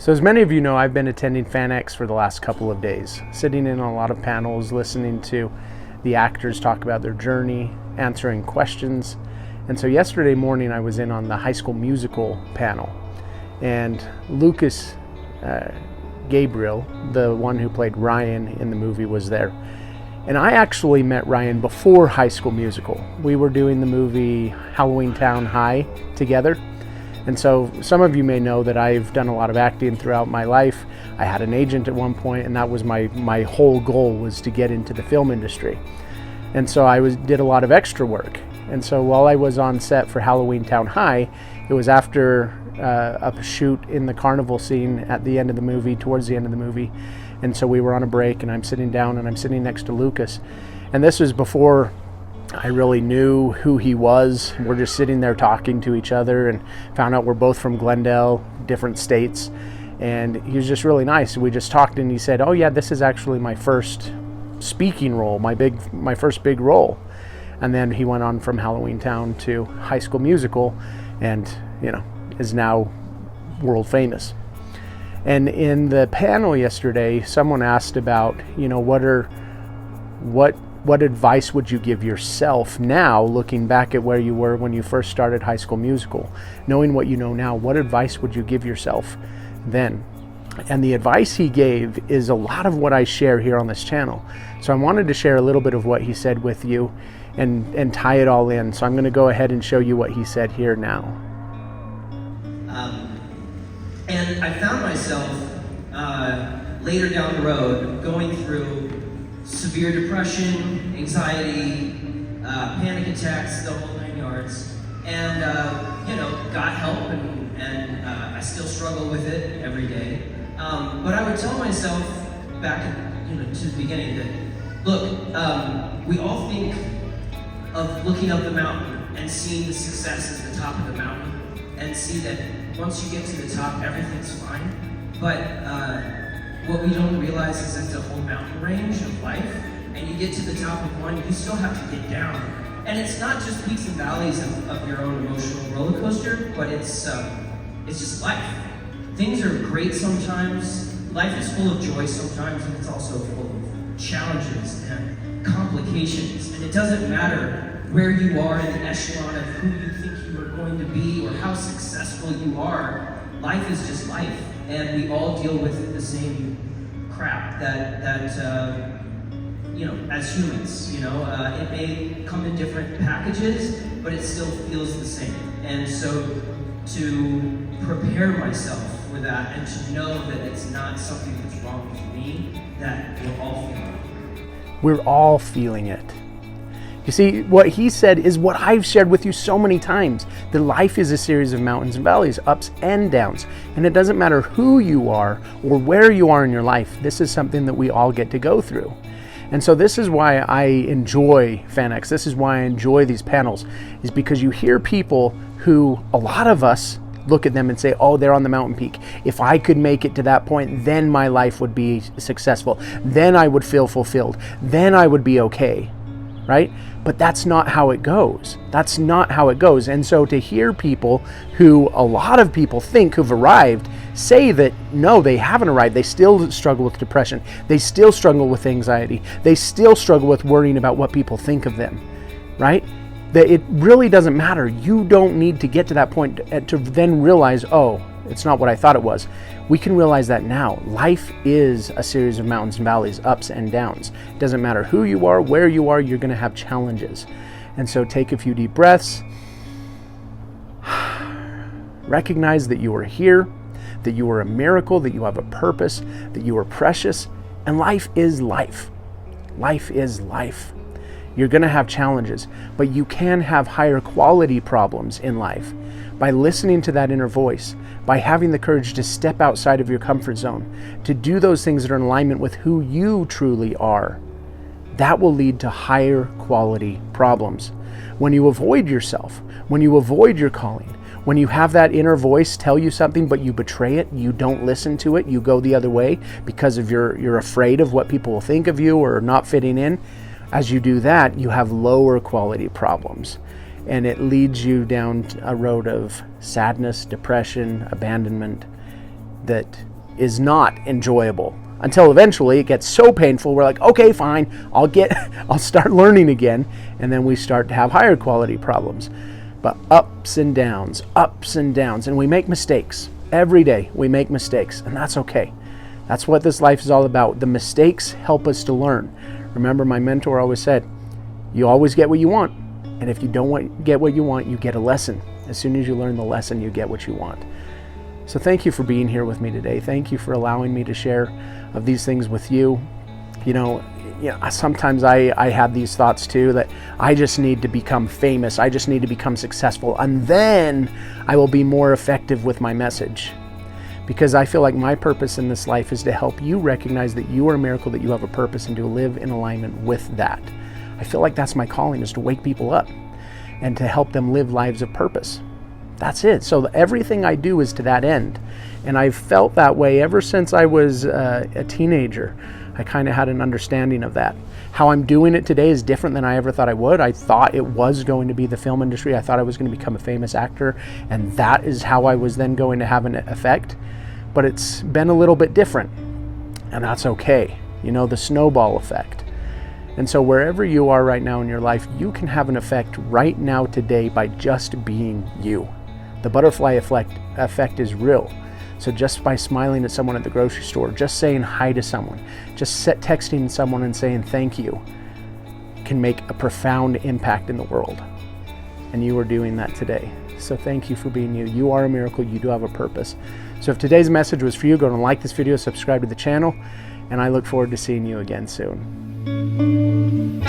So as many of you know, I've been attending FanX for the last couple of days, sitting in on a lot of panels, listening to the actors talk about their journey, answering questions. And so yesterday morning I was in on the High School Musical panel, and Lucas Gabreel, the one who played Ryan in the movie, was there. And I actually met Ryan before High School Musical. We were doing the movie Halloween Town High together. And so some of you may know that I've done a lot of acting throughout my life. I had an agent at one point, and that was my whole goal, was to get into the film industry. And so I did a lot of extra work. And so while I was on set for Halloween Town High, it was after a shoot in the carnival scene at the end of the movie, towards the end of the movie. And so we were on a break, and I'm sitting down and I'm sitting next to Lucas. And this was before I really knew who he was. We're just sitting there talking to each other, and found out we're both from Glendale, different states. And he was just really nice. We just talked, and he said, "Oh yeah, this is actually my first speaking role, my first big role." And then he went on from Halloween Town to High School Musical, and is now world famous. And in the panel yesterday, someone asked about, what advice would you give yourself now, looking back at where you were when you first started High School Musical? Knowing what you know now, what advice would you give yourself then? And the advice he gave is a lot of what I share here on this channel. So I wanted to share a little bit of what he said with you and tie it all in. So I'm going to go ahead and show you what he said here now. And I found myself later down the road going through severe depression, anxiety, panic attacks, the whole 9 yards, and got help, and I still struggle with it every day. But I would tell myself back to the beginning that, look, we all think of looking up the mountain and seeing the success at the top of the mountain, and see that once you get to the top, everything's fine. But what we don't realize is that the whole mountain range of life, and you get to the top of one, you still have to get down. And it's not just peaks and valleys of your own emotional roller coaster, but it's just life. Things are great sometimes, life is full of joy sometimes, and it's also full of challenges and complications. And it doesn't matter where you are in the echelon of who you think you are going to be or how successful you are. Life is just life, and we all deal with the same crap that as humans, it may come in different packages, but it still feels the same. And so to prepare myself for that, and to know that it's not something that's wrong with me, that we're all feeling it. We're all feeling it. You see, what he said is what I've shared with you so many times, that life is a series of mountains and valleys, ups and downs. And it doesn't matter who you are or where you are in your life, this is something that we all get to go through. And so this is why I enjoy FanX, this is why I enjoy these panels, is because you hear people who, a lot of us look at them and say, oh, they're on the mountain peak. If I could make it to that point, then my life would be successful. Then I would feel fulfilled. Then I would be okay. Right? But that's not how it goes. That's not how it goes. And so to hear people who a lot of people think who've arrived say that no, they haven't arrived. They still struggle with depression. They still struggle with anxiety. They still struggle with worrying about what people think of them. Right? That it really doesn't matter. You don't need to get to that point to then realize, oh, it's not what I thought it was. We can realize that now. Life is a series of mountains and valleys, ups and downs. It doesn't matter who you are, where you are, you're going to have challenges. And so take a few deep breaths. Recognize that you are here, that you are a miracle, that you have a purpose, that you are precious, and life is life. Life is life. You're going to have challenges, but you can have higher quality problems in life by listening to that inner voice, by having the courage to step outside of your comfort zone, to do those things that are in alignment with who you truly are. That will lead to higher quality problems. When you avoid yourself, when you avoid your calling, when you have that inner voice tell you something but you betray it, you don't listen to it, you go the other way because of you're afraid of what people will think of you or not fitting in. As you do that, you have lower quality problems. And it leads you down a road of sadness, depression, abandonment that is not enjoyable until eventually it gets so painful we're like, okay, fine, I'll start learning again, and then we start to have higher quality problems. But ups and downs, and we make mistakes. Every day we make mistakes, and that's okay. That's what this life is all about. The mistakes help us to learn. Remember, my mentor always said, you always get what you want, and if you don't get what you want, you get a lesson. As soon as you learn the lesson, you get what you want. So thank you for being here with me today. Thank you for allowing me to share of these things with you. Sometimes I have these thoughts too, that I just need to become famous. I just need to become successful, and then I will be more effective with my message. Because I feel like my purpose in this life is to help you recognize that you are a miracle, that you have a purpose, and to live in alignment with that. I feel like that's my calling, is to wake people up and to help them live lives of purpose. That's it. So everything I do is to that end. And I've felt that way ever since I was a teenager. I kind of had an understanding of that. How I'm doing it today is different than I ever thought I would. I thought it was going to be the film industry. I thought I was going to become a famous actor, and that is how I was then going to have an effect. But it's been a little bit different, and that's okay. The snowball effect. And so wherever you are right now in your life, you can have an effect right now today by just being you. The butterfly effect is real. So just by smiling at someone at the grocery store, just saying hi to someone, just texting someone and saying thank you can make a profound impact in the world. And you are doing that today. So thank you for being you. You are a miracle. You do have a purpose. So if today's message was for you, go and like this video, subscribe to the channel, and I look forward to seeing you again soon.